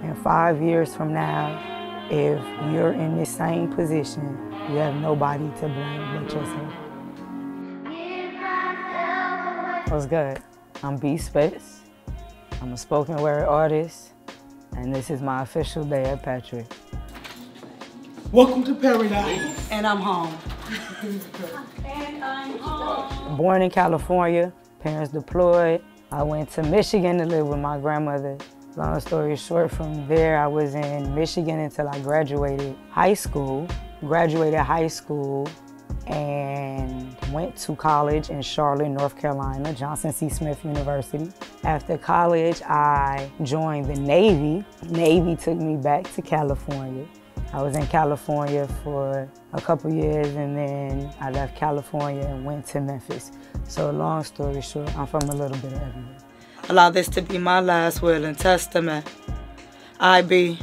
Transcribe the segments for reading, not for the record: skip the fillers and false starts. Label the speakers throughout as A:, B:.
A: And 5 years from now, if you're in this same position, you have nobody to blame but yourself. What's good? I'm B-Space. I'm a spoken word artist, and this is my official day at Patchwerk.
B: Welcome to paradise.
C: And I'm home.
A: And I'm home. Born in California, parents deployed. I went to Michigan to live with my grandmother. Long story short, from there I was in Michigan until I graduated high school. And went to college in Charlotte, North Carolina, Johnson C. Smith University. After college, I joined the Navy. Navy took me back to California. I was in California for a couple years, and then I left California and went to Memphis. So long story short, I'm from a little bit of everywhere. Allow this to be my last will and testament. I be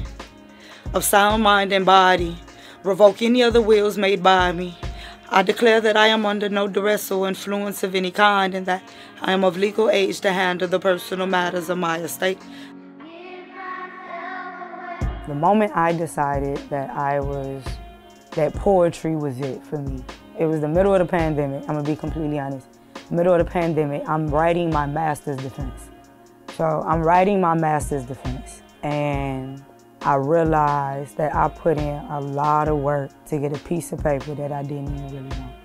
A: of sound mind and body, revoke any other wills made by me. I declare that I am under no duress or influence of any kind, and that I am of legal age to handle the personal matters of my estate. The moment I decided that poetry was it for me, it was the middle of the pandemic. I'm gonna be completely honest. Middle of the pandemic, I'm writing my master's defense. So I'm writing my master's defense, and I realized that I put in a lot of work to get a piece of paper that I didn't even really want.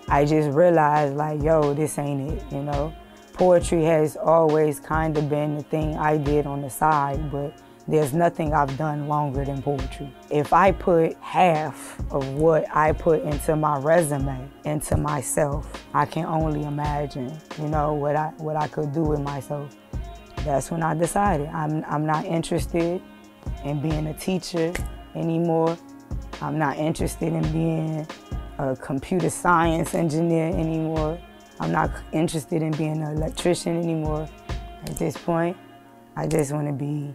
A: I just realized, like, yo, this ain't it, you know? Poetry has always kind of been the thing I did on the side, but there's nothing I've done longer than poetry. If I put half of what I put into my resume, into myself, I can only imagine, you know, what I could do with myself. That's when I decided I'm not interested in being a teacher anymore. I'm not interested in being a computer science engineer anymore. I'm not interested in being an electrician anymore. At this point, I just want to be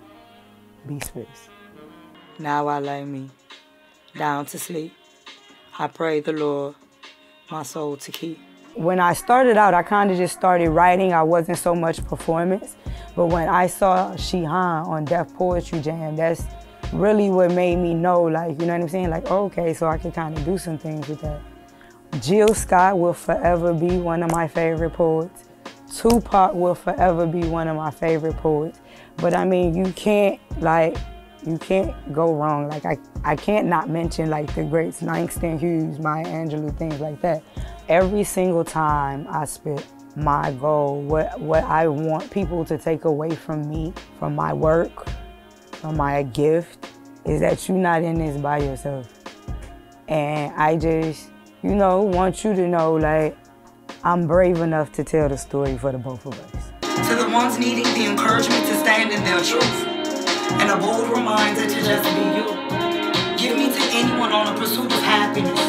A: B-Space. Now I lay me down to sleep. I pray the Lord my soul to keep. When I started out, I kind of just started writing. I wasn't so much performance. But when I saw Shihan on Def Poetry Jam, that's really what made me know, like, you know what I'm saying? Like, okay, so I can kind of do some things with that. Jill Scott will forever be one of my favorite poets. Tupac will forever be one of my favorite poets. But I mean, you can't go wrong. Like, I can't not mention, like, the greats, Langston Hughes, Maya Angelou, things like that. Every single time I spit, my goal, what I want people to take away from me, from my work, from my gift, is that you're not in this by yourself. And I just, you know, want you to know, like, I'm brave enough to tell the story for the both of us. To the ones needing the encouragement to stand in their truth, and a bold reminder to just be you. Give me to anyone on a pursuit of happiness,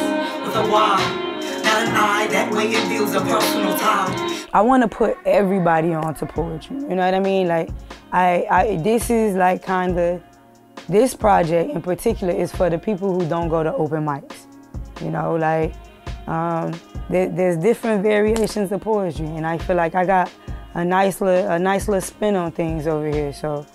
A: with a why. Not an eye, that way it builds a personal tie. I want to put everybody onto poetry, you know what I mean? Like, this is like this project in particular is for the people who don't go to open mics. You know, like, there's different variations of poetry, and I feel like I got a nice little spin on things over here. So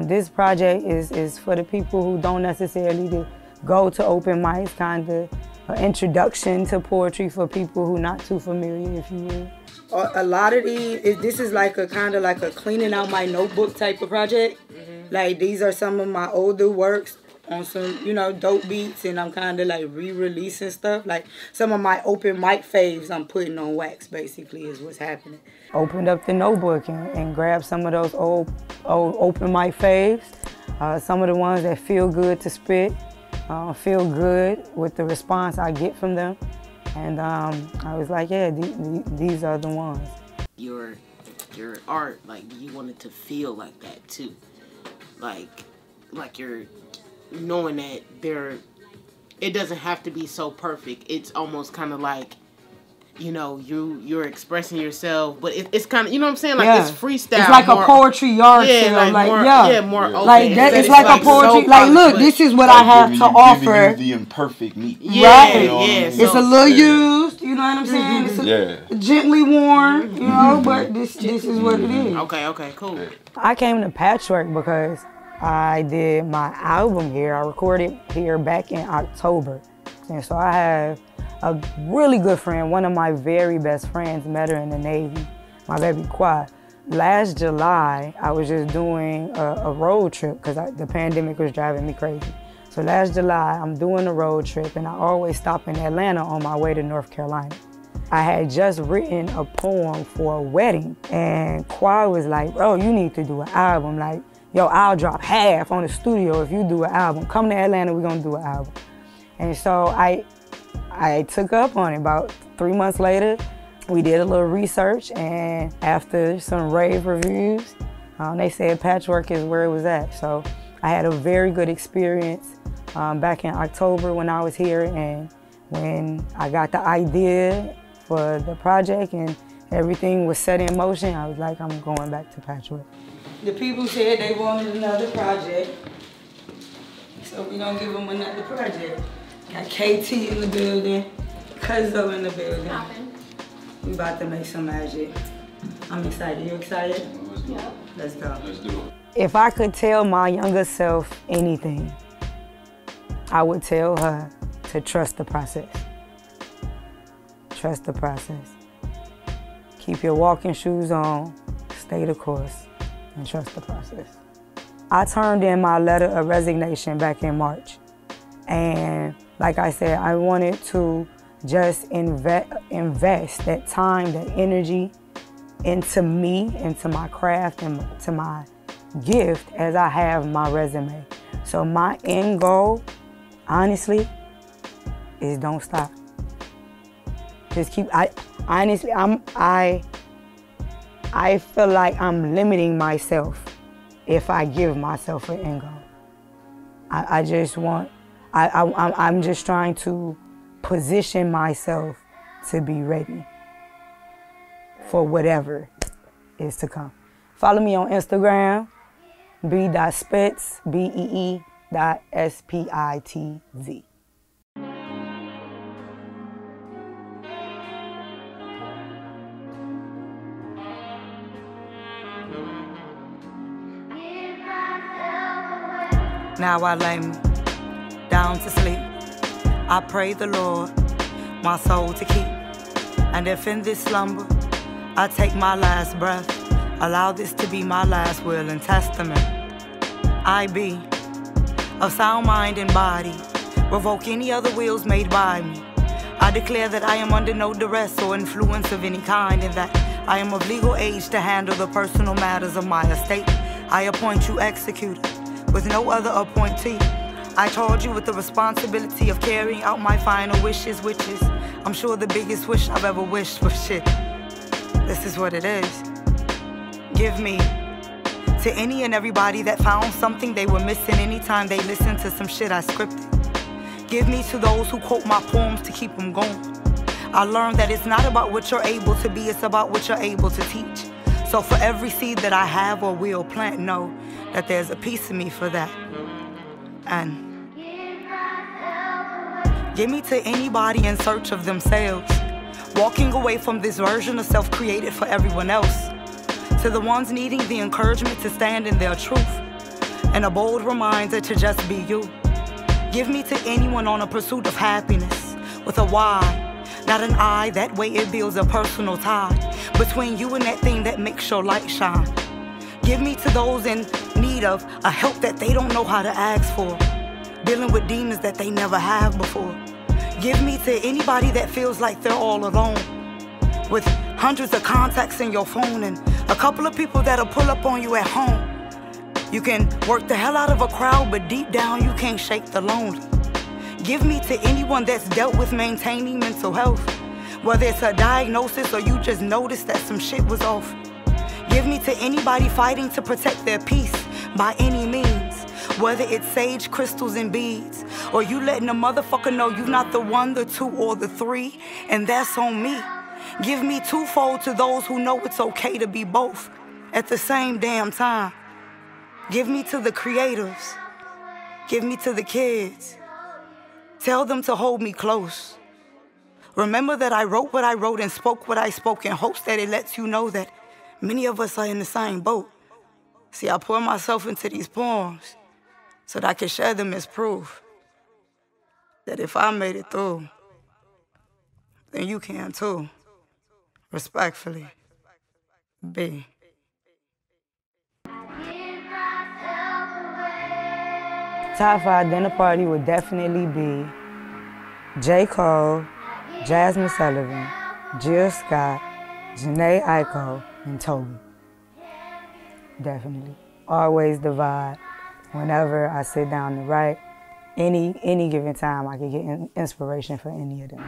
A: this project is for the people who don't necessarily go to open mics, kind of an introduction to poetry for people who not too familiar, if you will. A lot of these, this is like a kind of like a cleaning out my notebook type of project. Like, these are some of my older works on some, you know, dope beats, and I'm kind of like re-releasing stuff. Like, some of my open mic faves I'm putting on wax, basically, is what's happening. Opened up the notebook and grabbed some of those old open mic faves, some of the ones that feel good to spit. Feel good with the response I get from them. And I was like, yeah, these are the ones.
D: Your art, like, you want it to feel like that too. Like you're knowing that it doesn't have to be so perfect. It's almost kind of like, you know, you're expressing yourself, but it's kind of, you know what I'm saying? Like, yeah. It's freestyle.
A: It's like more, a poetry yard sale.
D: Like more, more open.
A: Like, that, it's like a poetry, so like, look, this is what I have to offer.
E: Giving you the imperfect meat.
A: Yeah,
E: you know
A: it's a little used, you know what I'm saying? It's gently worn, you know, but this is what it is.
D: Okay, cool.
A: I came to Patchwerk because I did my album here. I recorded here back in October. And so I have a really good friend, one of my very best friends, met her in the Navy, my baby Quad. Last July, I was just doing a road trip because the pandemic was driving me crazy. So last July, I'm doing a road trip, and I always stop in Atlanta on my way to North Carolina. I had just written a poem for a wedding, and Quad was like, bro, you need to do an album. Like, yo, I'll drop half on the studio if you do an album. Come to Atlanta, we're gonna do an album. And so I took up on it. About 3 months later, we did a little research, and after some rave reviews, they said Patchwerk is where it was at. So I had a very good experience back in October when I was here, and when I got the idea for the project and everything was set in motion, I was like, I'm going back to Patchwerk. The people said they wanted another project, so we're gonna give them another project. Got KT in the building, Cuzzo in the building. We about to make some magic. I'm excited. You excited?
C: Yeah.
A: Let's go.
C: Let's do it.
A: If I could tell my younger self anything, I would tell her to trust the process. Trust the process. Keep your walking shoes on, stay the course, and trust the process. I turned in my letter of resignation back in March. And like I said, I wanted to just invest that time, that energy into me, into my craft, and to my gift as I have my resume. So my end goal, honestly, is don't stop. Just keep, I feel like I'm limiting myself if I give myself an end goal. I'm just trying to position myself to be ready for whatever is to come. Follow me on Instagram, b.spitz, BEE.SPITZ. Now I lay me down to sleep. I pray the Lord my soul to keep. And if in this slumber I take my last breath, allow this to be my last will and testament. I be of sound mind and body, revoke any other wills made by me. I declare that I am under no duress or influence of any kind, and that I am of legal age to handle the personal matters of my estate. I appoint you executor with no other appointee. I charge you with the responsibility of carrying out my final wishes, which is, I'm sure, the biggest wish I've ever wished for shit. This is what it is. Give me to any and everybody that found something they were missing anytime they listened to some shit I scripted. Give me to those who quote my poems to keep them going. I learned that it's not about what you're able to be, it's about what you're able to teach. So for every seed that I have or will plant, know that there's a piece of me for that. And give me to anybody in search of themselves, walking away from this version of self created for everyone else. To the ones needing the encouragement to stand in their truth, and a bold reminder to just be you. Give me to anyone on a pursuit of happiness, with a why, not an I. That way it builds a personal tie between you and that thing that makes your light shine. Give me to those in need of a help that they don't know how to ask for, dealing with demons that they never have before. Give me to anybody that feels like they're all alone, with hundreds of contacts in your phone and a couple of people that'll pull up on you at home. You can work the hell out of a crowd, but deep down you can't shake the lonely. Give me to anyone that's dealt with maintaining mental health, whether it's a diagnosis or you just noticed that some shit was off. Give me to anybody fighting to protect their peace by any means, whether it's sage, crystals, and beads, or you letting a motherfucker know you're not the one, the two, or the three, and that's on me. Give me twofold to those who know it's okay to be both at the same damn time. Give me to the creatives. Give me to the kids. Tell them to hold me close. Remember that I wrote what I wrote and spoke what I spoke in hopes that it lets you know that many of us are in the same boat. See, I pour myself into these poems so that I can share them as proof that if I made it through, then you can too. Respectfully, B. Top 5 dinner party would definitely be J. Cole, Jasmine Sullivan, Jill Scott, Janae Aiko, and Toby. Definitely. Always the vibe. Whenever I sit down to write, any given time, I can get inspiration for any of them.